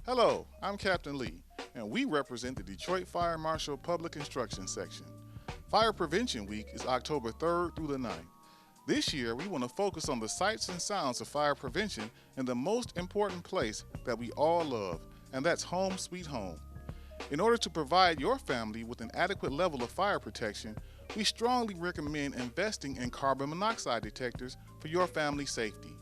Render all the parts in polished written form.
Hello, I'm Captain Lee, and we represent the Detroit Fire Marshal Public Instruction Section. Fire Prevention Week is October 3rd through the 9th. This year, we want to focus on the sights and sounds of fire prevention in the most important place that we all love, and that's home sweet home. In order to provide your family with an adequate level of fire protection, we strongly recommend investing in carbon monoxide detectors for your family's safety.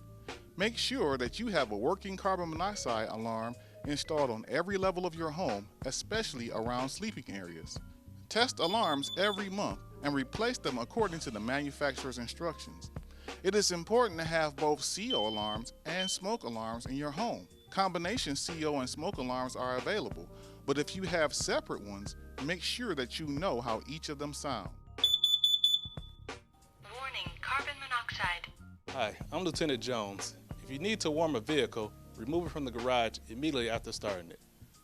Make sure that you have a working carbon monoxide alarm installed on every level of your home, especially around sleeping areas. Test alarms every month and replace them according to the manufacturer's instructions. It is important to have both CO alarms and smoke alarms in your home. Combination CO and smoke alarms are available, but if you have separate ones, make sure that you know how each of them sound. Warning, carbon monoxide. Hi, I'm Lieutenant Jones. If you need to warm a vehicle, remove it from the garage immediately after starting it.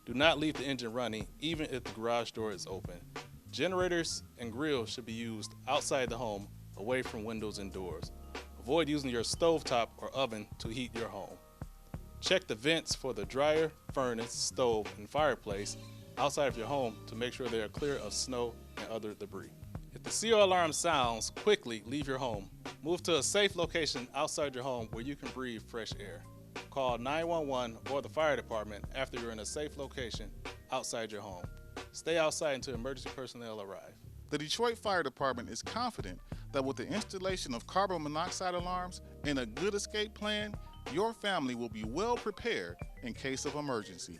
Do not leave the engine running even if the garage door is open. Generators and grills should be used outside the home, away from windows and doors. Avoid using your stovetop or oven to heat your home. Check the vents for the dryer, furnace, stove, and fireplace outside of your home to make sure they are clear of snow and other debris. If the CO alarm sounds, quickly leave your home. Move to a safe location outside your home where you can breathe fresh air. Call 911 or the fire department after you're in a safe location outside your home. Stay outside until emergency personnel arrive. The Detroit Fire Department is confident that with the installation of carbon monoxide alarms and a good escape plan, your family will be well prepared in case of emergency.